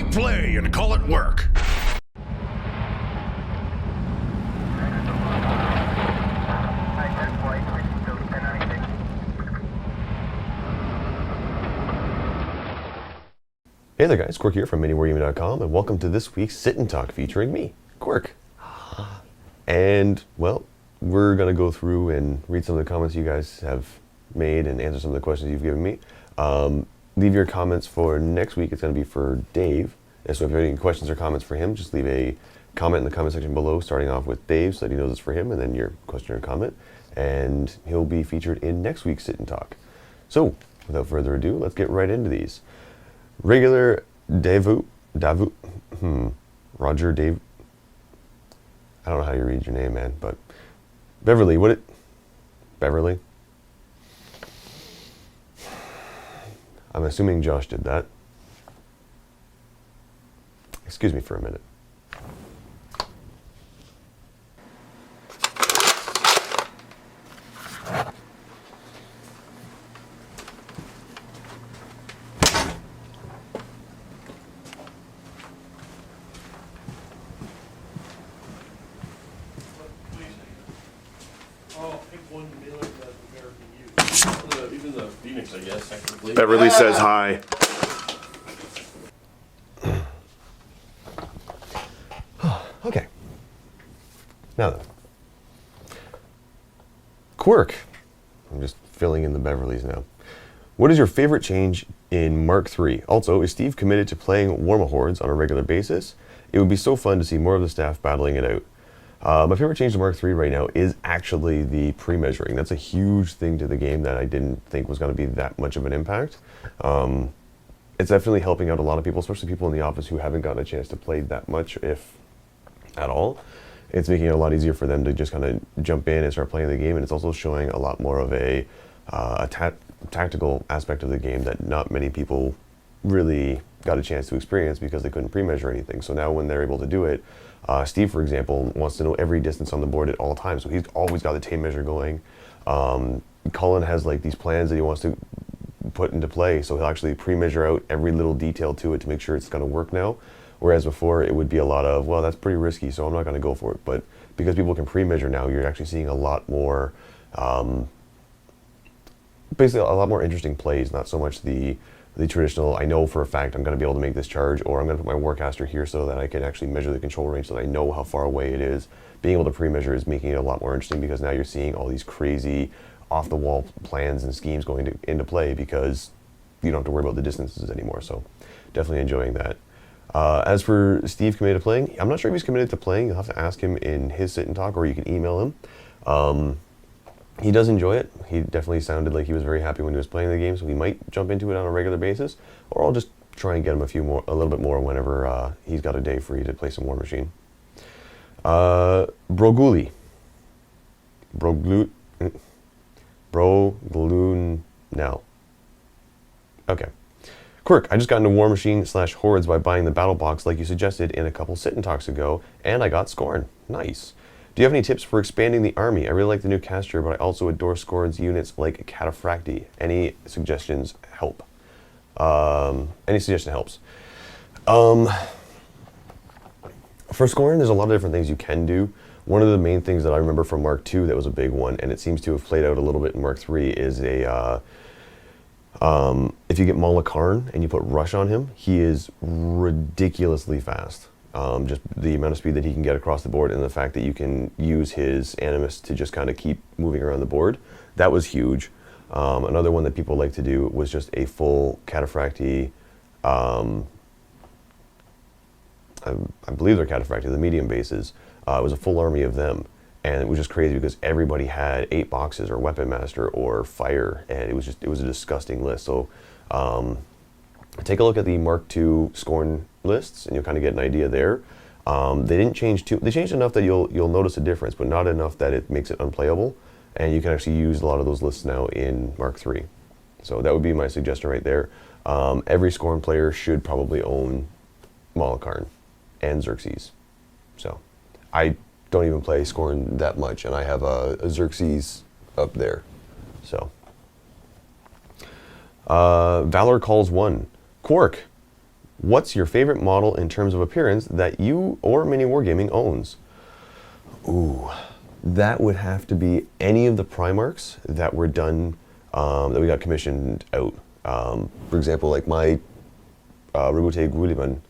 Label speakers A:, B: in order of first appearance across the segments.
A: it play and call it work.
B: Hey there guys, Quirk here from MiniWarGaming.com, and welcome to this week's Sit and Talk featuring me, Quirk. And, well, we're going to go through and read some of the comments you guys have made and answer some of the questions you've given me. Leave your comments for next week. It's going to be for Dave. And so if you have any questions or comments for him, just leave a comment in the comment section below, starting off with Dave so that he knows it's for him, and then your question or comment. And he'll be featured in next week's Sit and Talk. So, without further ado, let's get right into these. Regular Davu, Roger Dave. I don't know how you read your name, man, but Beverly, Beverly? I'm assuming Josh did that. Excuse me for a minute.
C: Beverly says hi.
B: Okay. Now then. Quirk. I'm just filling in the Beverlys now. What is your favorite change in Mark III? Also, is Steve committed to playing Machine Hordes on a regular basis? It would be so fun to see more of the staff battling it out. My favorite change to Mark III right now is actually the pre-measuring. That's a huge thing to the game that I didn't think was going to be that much of an impact. It's definitely helping out a lot of people, especially people in the office who haven't gotten a chance to play that much, if at all. It's making it a lot easier for them to just kind of jump in and start playing the game, and it's also showing a lot more of a tactical aspect of the game that not many people really got a chance to experience because they couldn't pre-measure anything. So now when they're able to do it, Steve, for example, wants to know every distance on the board at all times, so he's always got the tape measure going. Cullen has like these plans that he wants to put into play, so he'll actually pre-measure out every little detail to it to make sure it's going to work now. Whereas before it would be a lot of, well, that's pretty risky, so I'm not going to go for it. But because people can pre-measure now, you're actually seeing a lot more, basically a lot more interesting plays, not so much the traditional, I know for a fact I'm going to be able to make this charge, or I'm going to put my Warcaster here so that I can actually measure the control range so that I know how far away it is. Being able to pre-measure is making it a lot more interesting because now you're seeing all these crazy off-the-wall plans and schemes going into play because you don't have to worry about the distances anymore. So definitely enjoying that. As for Steve committed to playing, I'm not sure if he's committed to playing. You'll have to ask him in his Sit and Talk, or you can email him. He does enjoy it. He definitely sounded like he was very happy when he was playing the game, so he might jump into it on a regular basis, or I'll just try and get him a little bit more whenever he's got a day free to play some War Machine. Brogloon now. Okay. Quirk, I just got into War Machine / Hordes by buying the battle box like you suggested in a couple Sit and Talks ago, and I got Scorn. Nice. Do you have any tips for expanding the army? I really like the new caster, but I also adore Scorn's units like Cataphracti. Any suggestions help? Any suggestion helps. For Scorn, there's a lot of different things you can do. One of the main things that I remember from Mark II that was a big one, and it seems to have played out a little bit in Mark III, is if you get Malakarn and you put Rush on him, he is ridiculously fast. Just the amount of speed that he can get across the board, and the fact that you can use his Animus to just kind of keep moving around the board, that was huge. Another one that people like to do was just a full Cataphracti, I believe they're Cataphracti, the medium bases. It was a full army of them, and it was just crazy because everybody had 8 boxes or Weapon Master or Fire, and it was a disgusting list. So take a look at the Mark II Scorn lists, and you'll kind of get an idea there. They didn't change they changed enough that you'll notice a difference, but not enough that it makes it unplayable. And you can actually use a lot of those lists now in Mark III. So that would be my suggestion right there. Every Scorn player should probably own Malakarn and Xerxes. So I don't even play Scorn that much, and I have a Xerxes up there. So Valor calls 1. Quirk, What's your favorite model in terms of appearance that you or MiniWarGaming owns? Ooh, that would have to be any of the Primarchs that were done, that we got commissioned out. For example, like my Guliman,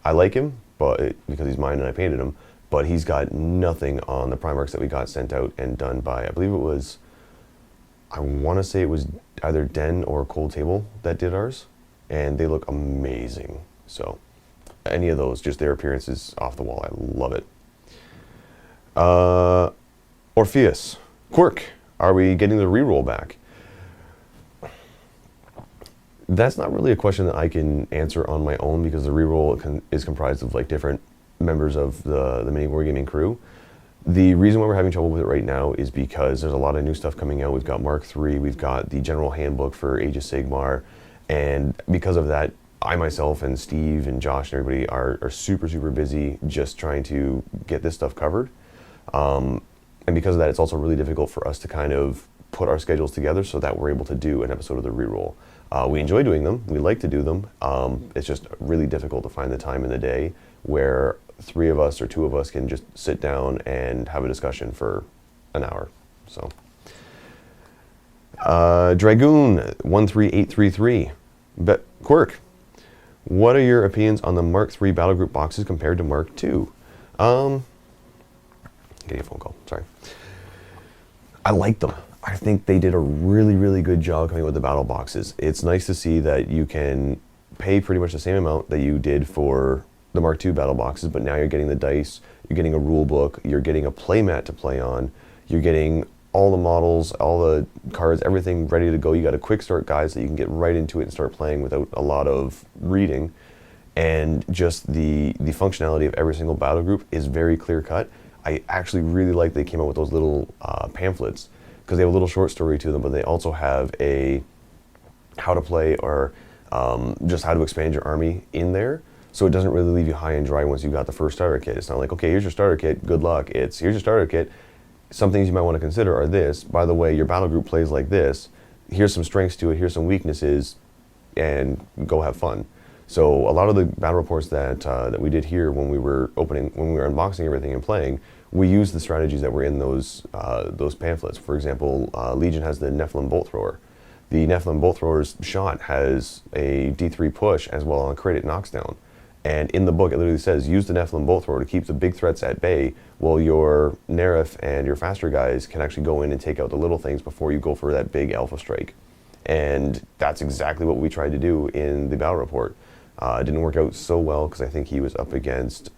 B: I like him, but because he's mine and I painted him, but he's got nothing on the Primarchs that we got sent out and done by, I believe it was, I want to say it was either Den or Cold Table that did ours, and they look amazing. So any of those, just their appearance is off the wall. I love it. Orpheus, Quirk, are we getting the reroll back? That's not really a question that I can answer on my own because the reroll is comprised of like different members of the MiniWarGaming crew. The reason why we're having trouble with it right now is because there's a lot of new stuff coming out. We've got Mark III, we've got the General Handbook for Age of Sigmar, and because of that, I myself and Steve and Josh and everybody are super busy just trying to get this stuff covered. And because of that, it's also really difficult for us to kind of put our schedules together so that we're able to do an episode of the reroll. We enjoy doing them, we like to do them. It's just really difficult to find the time in the day where 3 of us or 2 of us can just sit down and have a discussion for an hour. So, Dragoon 13833, Quirk, what are your opinions on the Mark III battle group boxes compared to Mark II? Getting a phone call, sorry. I like them. I think they did a really good job coming with the battle boxes. It's nice to see that you can pay pretty much the same amount that you did for the Mark II battle boxes, but now you're getting the dice, you're getting a rule book, you're getting a playmat to play on, you're getting all the models, all the cards, everything ready to go. You got a quick start guide so you can get right into it and start playing without a lot of reading. And just the functionality of every single battle group is very clear cut. I actually really like they came out with those little pamphlets because they have a little short story to them, but they also have a how to play or just how to expand your army in there. So it doesn't really leave you high and dry once you've got the first starter kit. It's not like, okay, here's your starter kit, good luck. It's, here's your starter kit. Some things you might want to consider are this. By the way, your battle group plays like this. Here's some strengths to it, here's some weaknesses, and go have fun. So a lot of the battle reports that that we did here when we were unboxing everything and playing, we used the strategies that were in those pamphlets. For example, Legion has the Nephilim Bolt Thrower. The Nephilim Bolt Thrower's shot has a D3 push as well on a crit, it knocks down. And in the book, it literally says, use the Nephilim Bolt Thrower to keep the big threats at bay, while your Nerif and your faster guys can actually go in and take out the little things before you go for that big alpha strike. And that's exactly what we tried to do in the battle report. It didn't work out so well because I think he was up against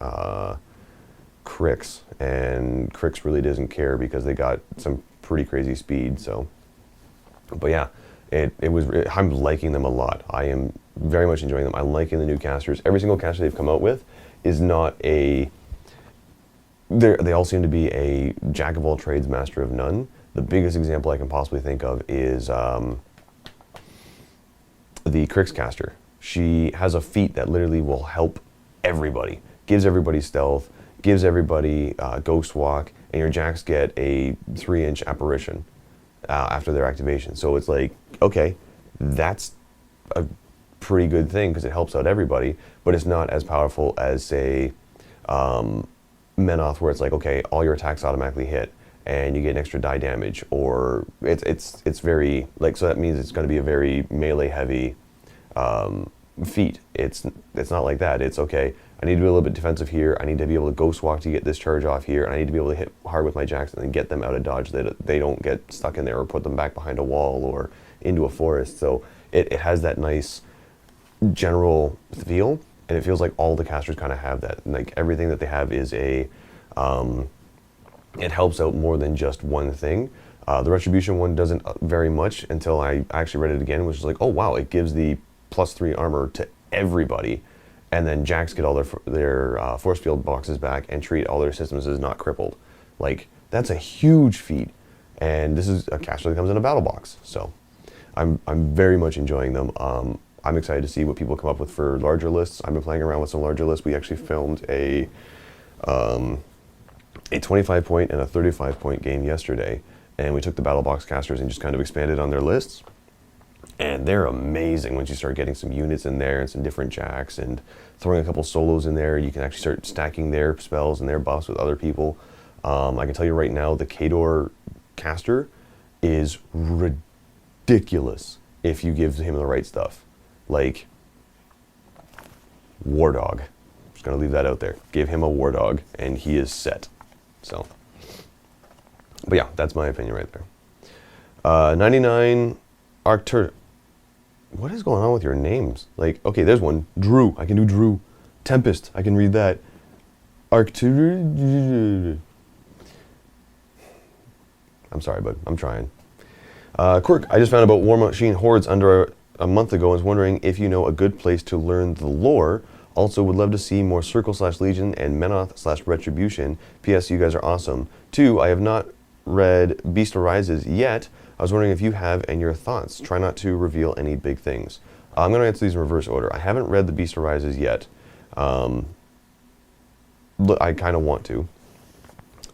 B: Cricks, and Cricks really doesn't care because they got some pretty crazy speed. So, but yeah, I'm liking them a lot. I am very much enjoying them. I'm liking the new casters. Every single caster they've come out with is not a. They all seem to be a jack of all trades, master of none. The biggest example I can possibly think of is the Cricks Caster. She has a feat that literally will help everybody. Gives everybody stealth, gives everybody ghost walk, and your jacks get a 3-inch apparition after their activation. So it's like, okay, that's a pretty good thing because it helps out everybody, but it's not as powerful as, say, Menoth, where it's like, okay, all your attacks automatically hit and you get an extra die damage, or it's very, like, so that means it's going to be a very melee heavy feat. It's not like that. It's okay, I need to be a little bit defensive here, I need to be able to ghost walk to get this charge off here, and I need to be able to hit hard with my jacks and then get them out of dodge so that they don't get stuck in there or put them back behind a wall or into a forest. So it has that nice general feel, and it feels like all the casters kind of have that. Like everything that they have is a it helps out more than just one thing. The Retribution one doesn't very much until I actually read it again, which is like, oh wow, it gives the +3 armor to everybody, and then jacks get all their force field boxes back and treat all their systems as not crippled. Like, that's a huge feat, and this is a caster that comes in a battle box. So I'm very much enjoying them. I'm excited to see what people come up with for larger lists. I've been playing around with some larger lists. We actually filmed a 25-point and a 35-point game yesterday, and we took the battle box casters and just kind of expanded on their lists. And they're amazing once you start getting some units in there and some different jacks and throwing a couple solos in there. You can actually start stacking their spells and their buffs with other people. I can tell you right now, the Khador caster is ridiculous if you give him the right stuff. Like, War Dog. Just gonna leave that out there. Give him a War Dog and he is set. So, but yeah, that's my opinion right there. 99 Arctur. What is going on with your names? Like, okay, there's one. Drew. I can do Drew. Tempest. I can read that. Arctur. I'm sorry, bud. I'm trying. Quirk, I just found about War Machine Hordes under a month ago and was wondering if you know a good place to learn the lore. Also, would love to see more Circle/Legion and Menoth/Retribution. P.S. You guys are awesome. 2. I have not read Beast Arises yet. I was wondering if you have and your thoughts. Try not to reveal any big things. I'm going to answer these in reverse order. I haven't read The Beast Arises yet. I kind of want to.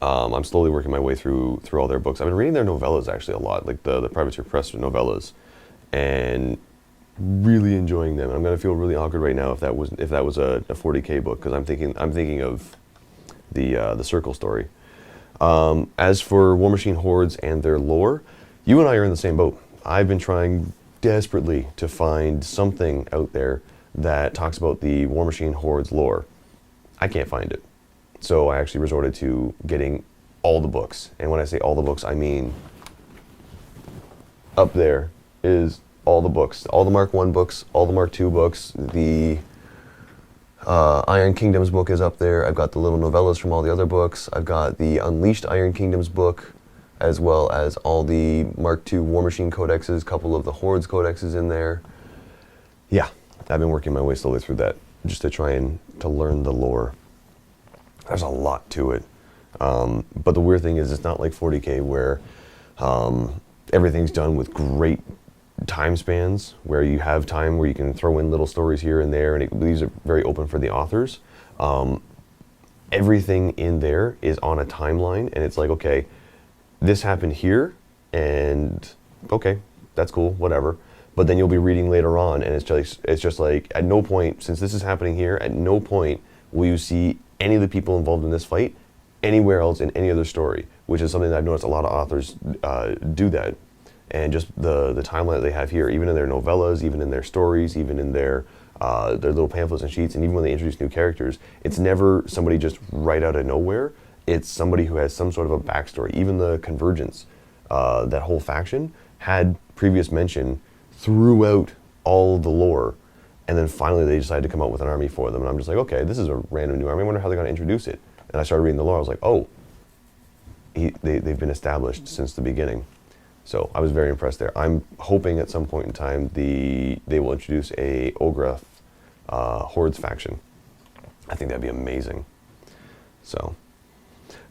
B: I'm slowly working my way through all their books. I've been reading their novellas actually a lot, like the Privateer Press novellas, and really enjoying them. I'm going to feel really awkward right now if that was a 40k book, because I'm thinking of the Circle story. As for War Machine Hordes and their lore, you and I are in the same boat. I've been trying desperately to find something out there that talks about the War Machine Hordes lore. I can't find it. So I actually resorted to getting all the books. And when I say all the books, I mean up there is all the books. All the Mark 1 books, all the Mark 2 books. The Iron Kingdoms book is up there. I've got the little novellas from all the other books. I've got the Unleashed Iron Kingdoms book, as well as all the Mark II War Machine codexes, a couple of the Hordes codexes in there. Yeah, I've been working my way slowly through that just to try and to learn the lore. There's a lot to it. But the weird thing is it's not like 40k where everything's done with great time spans, where you have time where you can throw in little stories here and there, and it leaves it very open for the authors. Everything in there is on a timeline, and it's like, okay, this happened here, and okay, that's cool, whatever. But then you'll be reading later on, and it's just like, at no point, since this is happening here, at no point will you see any of the people involved in this fight anywhere else in any other story, which is something that I've noticed a lot of authors do that. And just the timeline that they have here, even in their novellas, even in their stories, even in their little pamphlets and sheets, and even when they introduce new characters, it's never somebody just right out of nowhere. It's somebody who has some sort of a backstory. Even the Convergence, that whole faction, had previous mention throughout all the lore, and then finally they decided to come out with an army for them. And I'm just like, okay, this is a random new army. I wonder how they're going to introduce it. And I started reading the lore. I was like, oh, they've been established since the beginning. So I was very impressed there. I'm hoping at some point in time they will introduce a Ogre Hordes faction. I think that'd be amazing. So,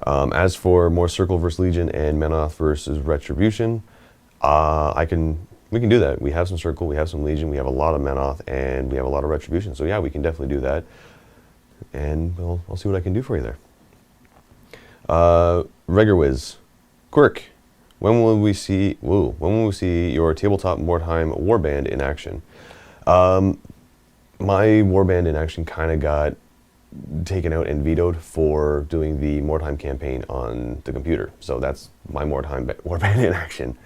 B: as for more Circle versus Legion and Menoth versus Retribution, we can do that. We have some Circle, we have some Legion, we have a lot of Menoth, and we have a lot of Retribution. So yeah, we can definitely do that. And I'll see what I can do for you there. Regerwiz, Quirk, when will we see your tabletop Mordheim Warband in action? My Warband in action kind of got taken out and vetoed for doing the Mordheim campaign on the computer. So that's my Mordheim Warband in action.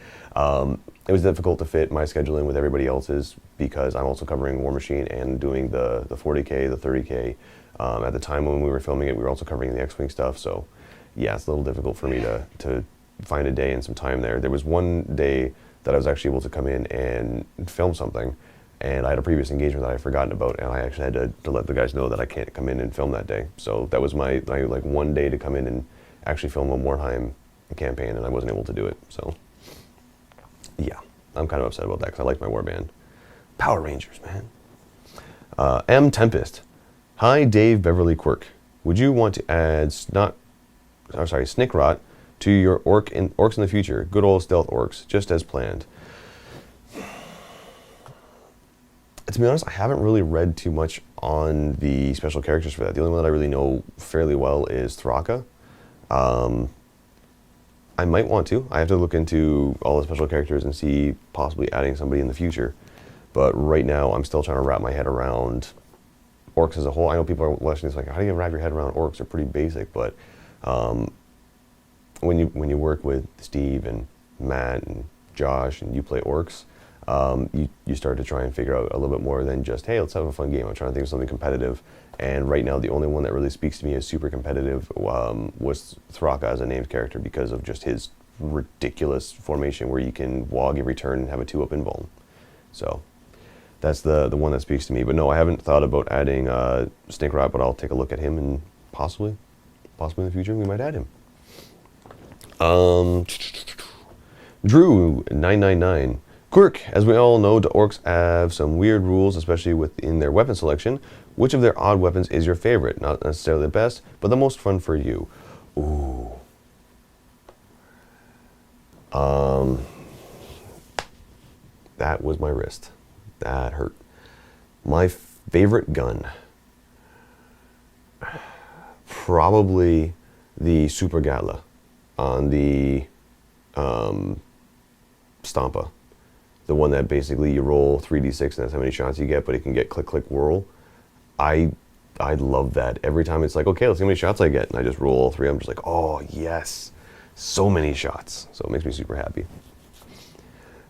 B: It was difficult to fit my schedule in with everybody else's because I'm also covering War Machine and doing the 40k, the 30k. At the time when we were filming it, we were also covering the X-Wing stuff. So yeah, it's a little difficult for me to find a day and some time there. There was one day that I was actually able to come in and film something, and I had a previous engagement that I had forgotten about, and I actually had to let the guys know that I can't come in and film that day. So that was my like one day to come in and actually film a Mordheim campaign, and I wasn't able to do it. So yeah, I'm kind of upset about that because I like my warband. Power Rangers, man. M. Tempest. Hi, Dave, Beverly, Quirk. Would you want to add Snickrot to your Orcs in the future? Good old stealth orcs, just as planned. To be honest, I haven't really read too much on the special characters for that. The only one that I really know fairly well is Thraka. I might want to. I have to look into all the special characters and see possibly adding somebody in the future. But right now, I'm still trying to wrap my head around orcs as a whole. I know people are watching this like, how do you wrap your head around orcs? They're pretty basic, but when you work with Steve and Matt and Josh and you play orcs, you start to try and figure out a little bit more than just, hey, let's have a fun game. I'm trying to think of something competitive. And right now, the only one that really speaks to me as super competitive was Thraka as a named character because of just his ridiculous formation where you can wog every turn and have a 2-up invuln. So that's the one that speaks to me. But no, I haven't thought about adding Snake Rat, but I'll take a look at him and possibly in the future we might add him. Drew999. Quirk, as we all know, the orcs have some weird rules, especially within their weapon selection. Which of their odd weapons is your favorite? Not necessarily the best, but the most fun for you. Ooh. That was my wrist. That hurt. My favorite gun. Probably the Super Gatla on the Stampa. The one that basically you roll 3d6 and that's how many shots you get, but it can get click, click, whirl. I love that. Every time it's like, okay, let's see how many shots I get. And I just roll all 3. I'm just like, oh, yes. So many shots. So it makes me super happy.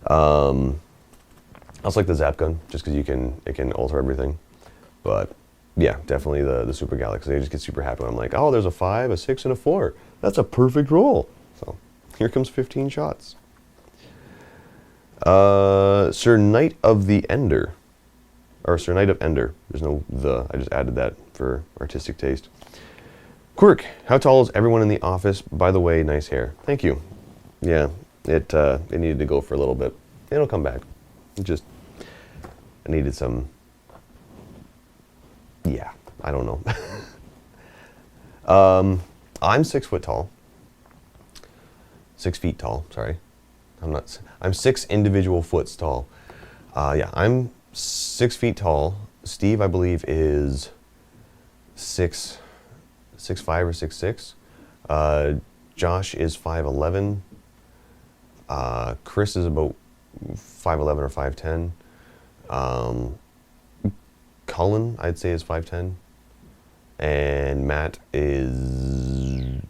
B: I also like the Zap Gun, just because it can alter everything. But yeah, definitely the Super Galaxy. I just get super happy when I'm like, oh, there's a 5, a 6, and a 4. That's a perfect roll. So here comes 15 shots. Sir Knight of the Ender. Or Sir Knight of Ender. There's no the. I just added that for artistic taste. Quirk, how tall is everyone in the office? By the way, nice hair. Thank you. Yeah, it needed to go for a little bit. It'll come back. I needed some. Yeah, I don't know. I'm 6 foot tall. 6 feet tall. Sorry, I'm 6 individual foots tall. Yeah, I'm 6 feet tall. Steve, I believe, is 6'5" or 6'6". Josh is 5'11". Chris is about 5'11" or 5'10". Cullen, I'd say, is 5'10". And Matt is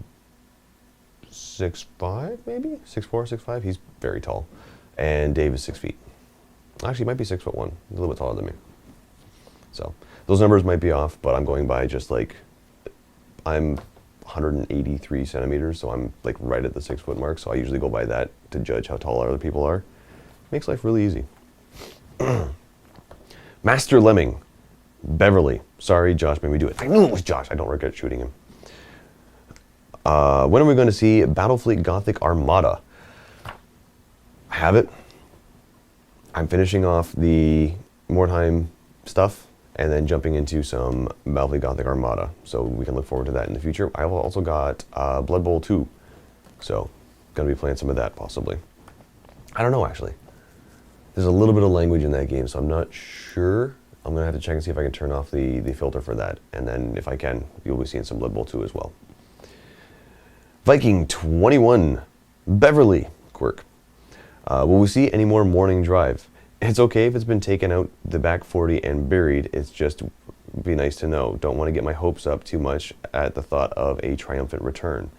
B: 6'5", maybe? 6'4", 6'5". He's very tall. And Dave is 6 feet. Actually, he might be 6'1", a little bit taller than me. So those numbers might be off, but I'm going by just like, I'm 183 centimeters, so I'm like right at the 6 foot mark. So I usually go by that to judge how tall other people are. Makes life really easy. Master Lemming, Beverly. Sorry, Josh made me do it. I knew it was Josh. I don't regret shooting him. When are we going to see Battlefleet Gothic Armada? I have it. I'm finishing off the Mordheim stuff and then jumping into some Battlefleet Gothic Armada. So we can look forward to that in the future. I've also got Blood Bowl 2. So going to be playing some of that possibly. I don't know, actually. There's a little bit of language in that game, so I'm not sure. I'm going to have to check and see if I can turn off the filter for that. And then if I can, you'll be seeing some Blood Bowl 2 as well. Viking 21, Beverly, Quirk. Will we see any more morning drive? It's okay if it's been taken out the back 40 and buried. It's just be nice to know. Don't want to get my hopes up too much at the thought of a triumphant return.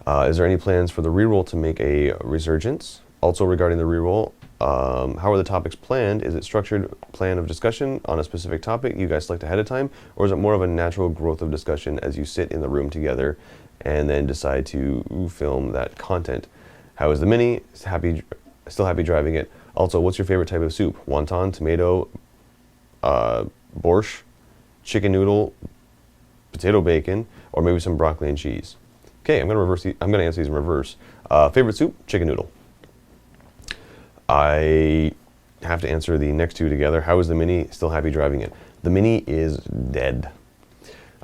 B: Is there any plans for the reroll to make a resurgence? Also regarding the reroll, how are the topics planned? Is it structured plan of discussion on a specific topic you guys select ahead of time? Or is it more of a natural growth of discussion as you sit in the room together and then decide to film that content? How is the Mini? Still happy driving it. Also, what's your favorite type of soup? Wonton, tomato, borscht, chicken noodle, potato bacon, or maybe some broccoli and cheese? Okay, I'm gonna answer these in reverse. Favorite soup? Chicken noodle. I have to answer the next two together. How is the Mini? Still happy driving it. The Mini is dead.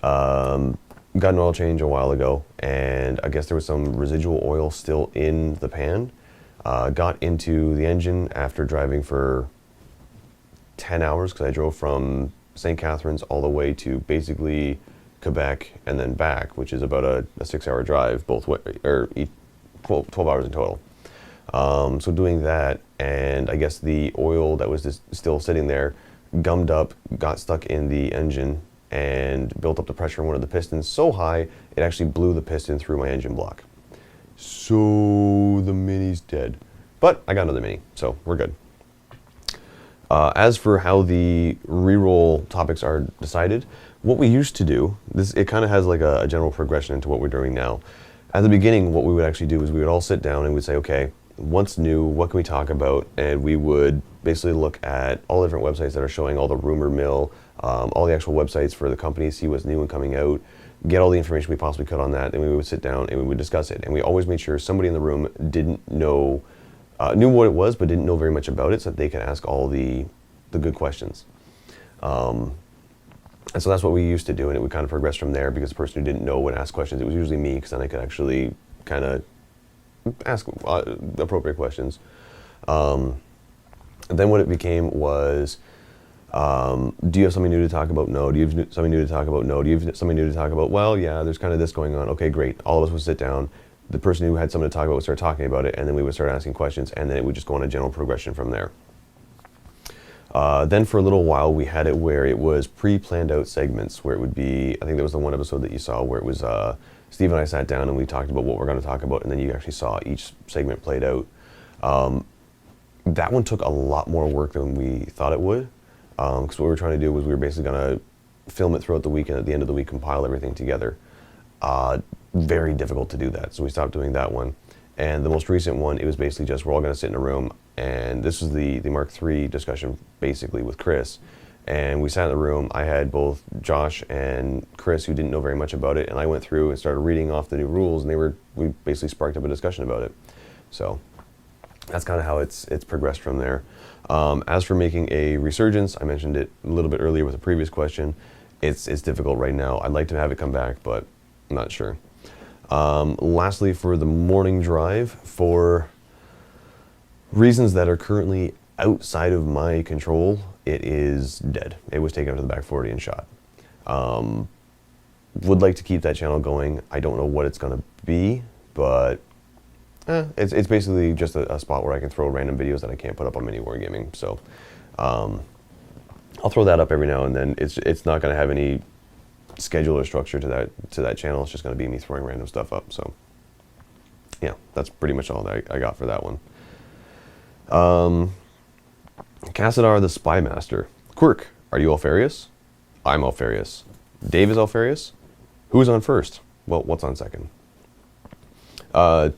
B: Got an oil change a while ago, and I guess there was some residual oil still in the pan. Got into the engine after driving for 10 hours because I drove from St. Catharines all the way to basically Quebec and then back, which is about a 6-hour drive both way, or 12 hours in total. So doing that, and I guess the oil that was just still sitting there gummed up, got stuck in the engine, and built up the pressure in one of the pistons so high, it actually blew the piston through my engine block. So the Mini's dead. But I got another Mini, so we're good. As for how the reroll topics are decided, what we used to do, it kind of has like a general progression into what we're doing now. At the beginning, what we would actually do is we would all sit down and we'd say, okay, what's new, what can we talk about? And we would basically look at all the different websites that are showing all the rumor mill, all the actual websites for the company, see what's new and coming out, get all the information we possibly could on that, and we would sit down and we would discuss it. And we always made sure somebody in the room didn't know, knew what it was, but didn't know very much about it, so that they could ask all the good questions. And so that's what we used to do, and it would kind of progress from there, because the person who didn't know would ask questions. It was usually me, because then I could actually kind of ask appropriate questions. Then what it became was, do you have something new to talk about? No. Do you have something new to talk about? No. Do you have something new to talk about? Well, yeah, there's kind of this going on. Okay, great. All of us would sit down. The person who had something to talk about would start talking about it, and then we would start asking questions, and then it would just go on a general progression from there. Then for a little while, we had it where it was pre-planned out segments, where it would be, I think there was the one episode that you saw where it was Steve and I sat down and we talked about what we're going to talk about, and then you actually saw each segment played out. That one took a lot more work than we thought it would, because what we were trying to do was we were basically going to film it throughout the week, and at the end of the week compile everything together. Very difficult to do that, so we stopped doing that one. And the most recent one, it was basically just we're all going to sit in a room, and this was the Mark III discussion basically with Chris. And we sat in the room. I had both Josh and Chris, who didn't know very much about it, and I went through and started reading off the new rules, and we basically sparked up a discussion about it. So that's kind of how it's progressed from there. As for making a resurgence, I mentioned it a little bit earlier with a previous question. It's difficult right now. I'd like to have it come back, but I'm not sure. Lastly, for the morning drive, for reasons that are currently outside of my control, it is dead. It was taken up to the back 40 and shot. Would like to keep that channel going. I don't know what it's going to be, but it's basically just a spot where I can throw random videos that I can't put up on MiniWarGaming. So I'll throw that up every now and then. It's not going to have any schedule or structure to that channel. It's just going to be me throwing random stuff up. So yeah, that's pretty much all that I got for that one. Cassadar the Spy Master. Quirk, are you Alfarius? I'm Alfarius. Dave is Alfarius? Who's on first? Well, what's on second? I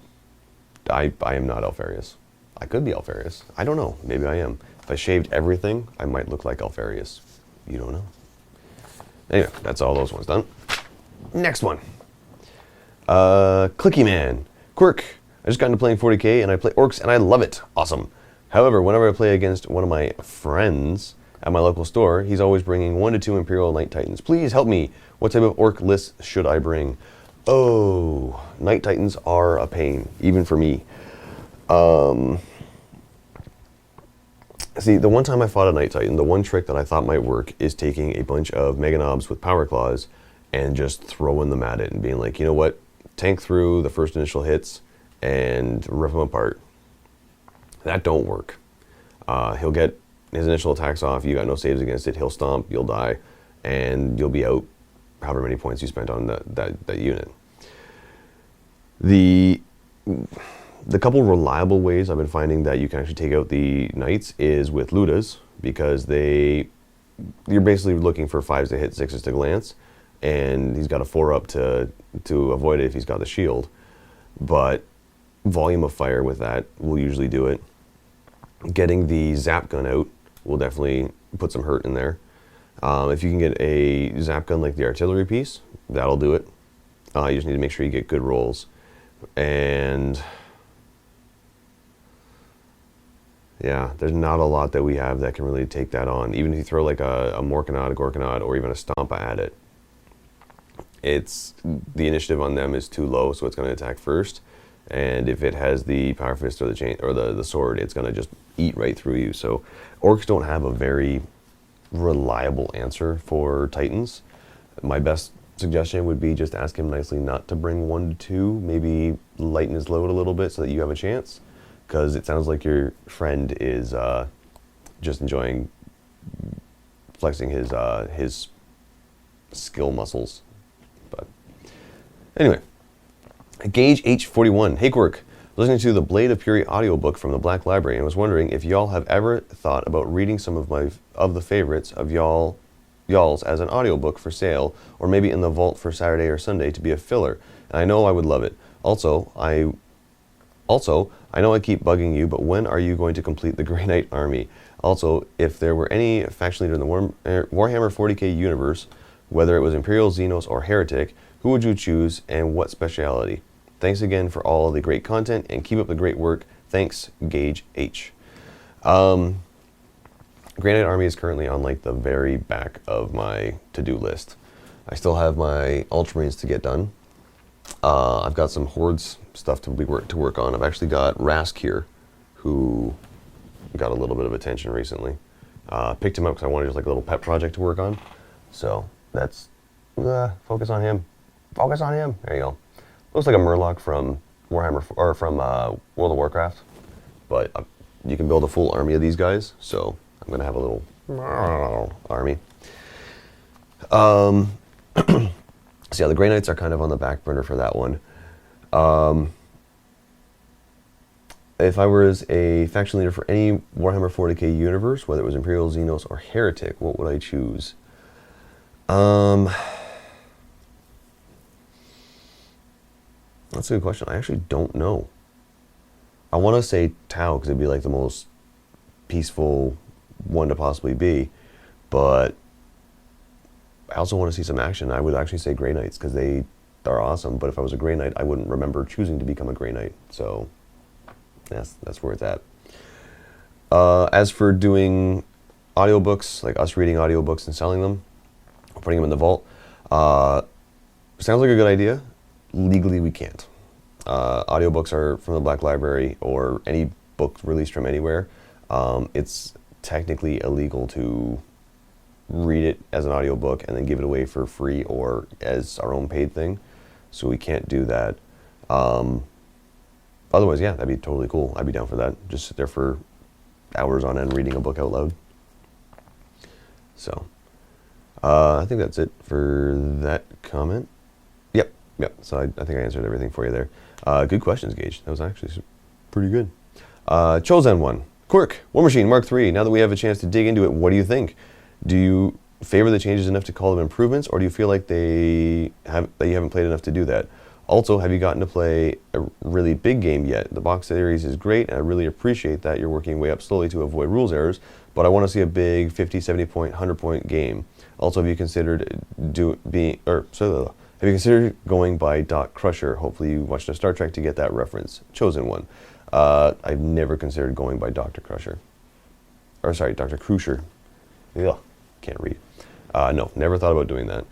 B: am not Alfarius. I could be Alfarius. I don't know. Maybe I am. If I shaved everything, I might look like Alfarius. You don't know. Anyway, that's all those ones done. Next one. Clicky Man. Quirk, I just got into playing 40k and I play Orcs and I love it. Awesome. However, whenever I play against one of my friends at my local store, he's always bringing 1 to 2 Imperial Knight Titans. Please help me. What type of Orc list should I bring? Oh, Knight Titans are a pain, even for me. See, the one time I fought a Knight Titan, the one trick that I thought might work is taking a bunch of Mega Knobs with Power Claws and just throwing them at it and being like, you know what, tank through the first initial hits and rip them apart. That don't work. He'll get his initial attacks off, you got no saves against it, he'll stomp, you'll die, and you'll be out however many points you spent on that unit. The couple reliable ways I've been finding that you can actually take out the Knights is with Ludas, because you're basically looking for 5s to hit, 6s to glance, and he's got a 4-up to avoid it if he's got the shield. But volume of fire with that will usually do it. Getting the zap gun out will definitely put some hurt in there. If you can get a zap gun like the artillery piece, that'll do it. You just need to make sure you get good rolls. And yeah, there's not a lot that we have that can really take that on. Even if you throw like a Morkanod, a Gorkanod, or even a Stompa at it, the initiative on them is too low, so it's going to attack first. And if it has the Power Fist or the chain or the sword, it's going to just eat right through you. So Orcs don't have a very reliable answer for Titans. My best suggestion would be just ask him nicely not to bring 1 to 2, maybe lighten his load a little bit so that you have a chance. because it sounds like your friend is just enjoying flexing his skill muscles. But anyway, Gauge H41. Hey Quirk, listening to the Blade of Fury audiobook from the Black Library, and was wondering if y'all have ever thought about reading some of the favorites of y'all's as an audiobook for sale, or maybe in the vault for Saturday or Sunday to be a filler. And I know I would love it. Also, I know I keep bugging you, but when are you going to complete the Grey Knight army? Also, if there were any faction leader in the Warhammer 40k universe, whether it was Imperial, Xenos, or Heretic, who would you choose and what speciality? Thanks again for all the great content and keep up the great work. Thanks, Gauge H. Grey Knight army is currently on like the very back of my to-do list. I still have my Ultramarines to get done. I've got some Hordes stuff to work on. I've actually got Rask here, who got a little bit of attention recently. Picked him up because I wanted just like a little pet project to work on. So that's focus on him. Focus on him. There you go. Looks like a Murloc from Warhammer or from World of Warcraft, but you can build a full army of these guys. So I'm gonna have a little army. So yeah, the Grey Knights are kind of on the back burner for that one. If I was a faction leader for any Warhammer 40k universe, whether it was Imperial, Xenos, or Heretic, what would I choose? That's a good question. I actually don't know. I want to say Tau because it'd be like the most peaceful one to possibly be, but I also want to see some action. I would actually say Grey Knights because they are awesome, but if I was a Grey Knight, I wouldn't remember choosing to become a Grey Knight. So that's where it's at. As for doing audiobooks, like us reading audiobooks and selling them, or putting them in the vault, sounds like a good idea. Legally, we can't. Audiobooks are from the Black Library or any book released from anywhere. It's technically illegal to read it as an audiobook and then give it away for free or as our own paid thing. So we can't do that. Otherwise, yeah, that'd be totally cool. I'd be down for that. Just sit there for hours on end reading a book out loud. So, I think that's it for that comment. Yep, so I think I answered everything for you there. Good questions, Gage. That was actually pretty good. Chosen one. Quirk, War Machine Mark III. Now that we have a chance to dig into it, what do you think? Do you favor the changes enough to call them improvements, or do you feel like that you haven't played enough to do that? Also, have you gotten to play a really big game yet? The box series is great, and I really appreciate that you're working your way up slowly to avoid rules errors, but I want to see a big 50, 70 point, 100 point game. Also, have you considered going by Doc Crusher? Hopefully you watched a Star Trek to get that reference. Chosen one. I've never considered going by Dr. Crusher. Or sorry, Dr. Crusher. Ugh, can't read. No, never thought about doing that.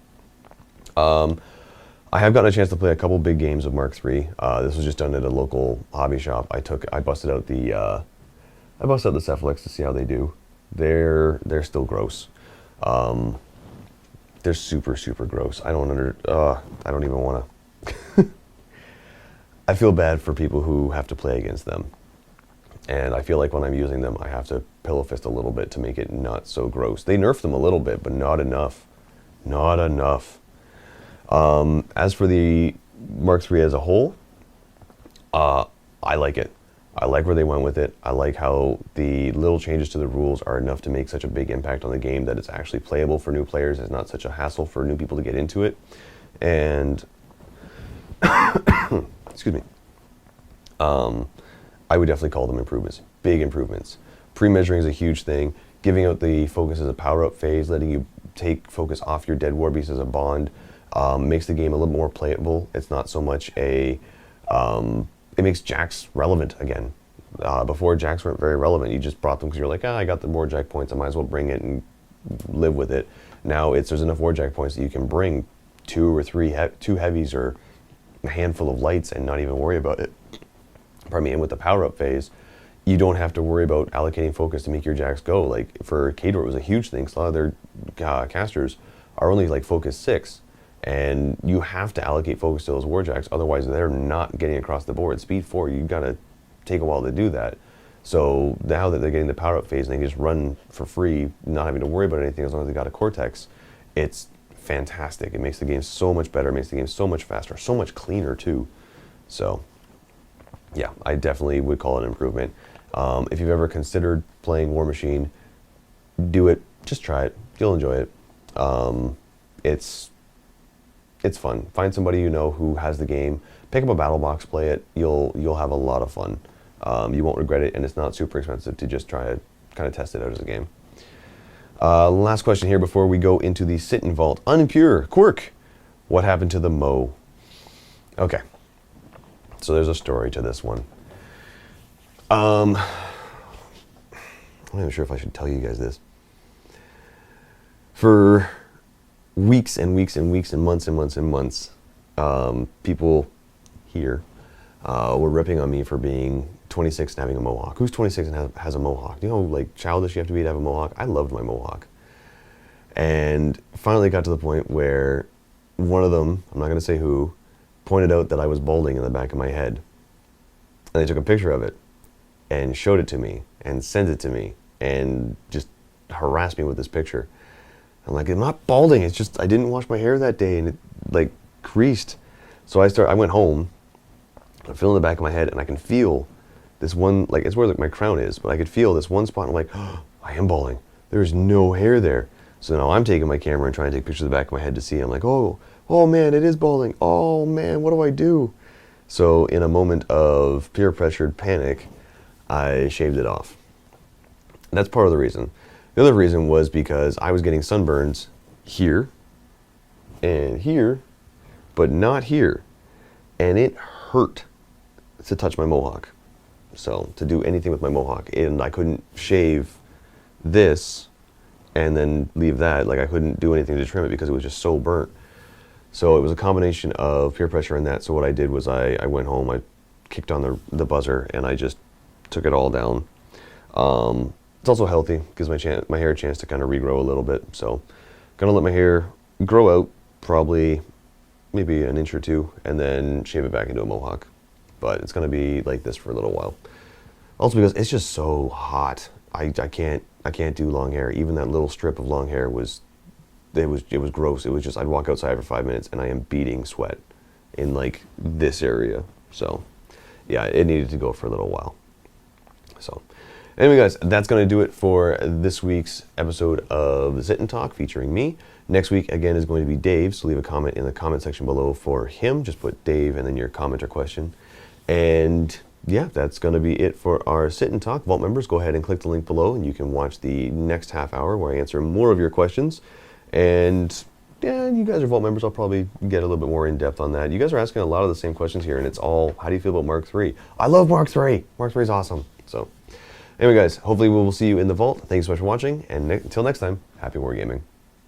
B: I have gotten a chance to play a couple big games of Mark III. This was just done at a local hobby shop. I busted out the Cephalics to see how they do. They're still gross. They're super, super gross. I don't even want to. I feel bad for people who have to play against them. And I feel like when I'm using them, I have to pillow fist a little bit to make it not so gross. They nerfed them a little bit, but not enough. Not enough. As for the Mark III as a whole, I like it. I like where they went with it. I like how the little changes to the rules are enough to make such a big impact on the game that it's actually playable for new players. It's not such a hassle for new people to get into it. And, excuse me, I would definitely call them improvements, big improvements. Pre-measuring is a huge thing. Giving out the focus as a power-up phase, letting you take focus off your dead war beast as a bond, makes the game a little more playable. It's not so much a... it makes Jacks relevant again. Before, Jacks weren't very relevant. You just brought them because you're like, I got the Warjack points, I might as well bring it and live with it. Now there's enough Warjack points that you can bring two heavies or a handful of lights and not even worry about it. Pardon me, and with the power-up phase, you don't have to worry about allocating focus to make your Jacks go. Like for Khador, it was a huge thing. So a lot of their casters are only like focus 6. And you have to allocate focus to those Warjacks, otherwise they're not getting across the board. Speed 4, you gotta take a while to do that. So now that they're getting the power up phase and they can just run for free, not having to worry about anything as long as they got a Cortex, it's fantastic. It makes the game so much better, it makes the game so much faster, so much cleaner too. So yeah, I definitely would call it an improvement. If you've ever considered playing War Machine, do it. Just try it. You'll enjoy it. It's fun. Find somebody you know who has the game. Pick up a battle box, play it. You'll have a lot of fun. You won't regret it, and it's not super expensive to just try to kind of test it out as a game. Last question here before we go into the Sit and Vault. Unpure. Quirk, what happened to the Mo? Okay. So there's a story to this one. I'm not even sure if I should tell you guys this. For weeks and weeks and weeks and months and months and months, people here were ripping on me for being 26 and having a mohawk. Who's 26 and has a mohawk? Do you know how like childish you have to be to have a mohawk? I loved my mohawk. And finally got to the point where one of them, I'm not going to say who, pointed out that I was balding in the back of my head. And they took a picture of it and showed it to me and sent it to me and just harassed me with this picture. I'm like, I'm not balding, it's just I didn't wash my hair that day and it like creased. So I went home, I'm feeling the back of my head and I can feel this one, like it's where like my crown is, but I could feel this one spot and I'm like, oh, I am balding. There's no hair there. So now I'm taking my camera and trying to take pictures of the back of my head to see. I'm like, oh man, it is balding. Oh man, what do I do? So in a moment of peer pressured panic, I shaved it off. That's part of the reason. The other reason was because I was getting sunburns here and here, but not here. And it hurt to touch my mohawk. So to do anything with my mohawk, and I couldn't shave this and then leave that. Like I couldn't do anything to trim it because it was just so burnt. So it was a combination of peer pressure and that. So what I did was I went home, I kicked on the buzzer, and I just took it all down. It's also healthy, gives my hair a chance to kind of regrow a little bit. So gonna let my hair grow out, probably maybe an inch or two, and then shave it back into a mohawk. But it's gonna be like this for a little while. Also because it's just so hot. I can't do long hair. Even that little strip of long hair was gross. It was just, I'd walk outside for 5 minutes and I am beating sweat in like this area. So yeah, it needed to go for a little while. So anyway guys, that's going to do it for this week's episode of Sit and Talk featuring me. Next week again is going to be Dave, so leave a comment in the comment section below for him. Just put Dave and then your comment or question. And yeah, that's going to be it for our Sit and Talk. Vault members, go ahead and click the link below and you can watch the next half hour where I answer more of your questions. And yeah, you guys are Vault members, I'll probably get a little bit more in depth on that. You guys are asking a lot of the same questions here, and it's all, how do you feel about Mark III? I love Mark III. Mark III is awesome. So anyway guys, hopefully we will see you in the Vault. Thanks so much for watching, and until next time, happy wargaming.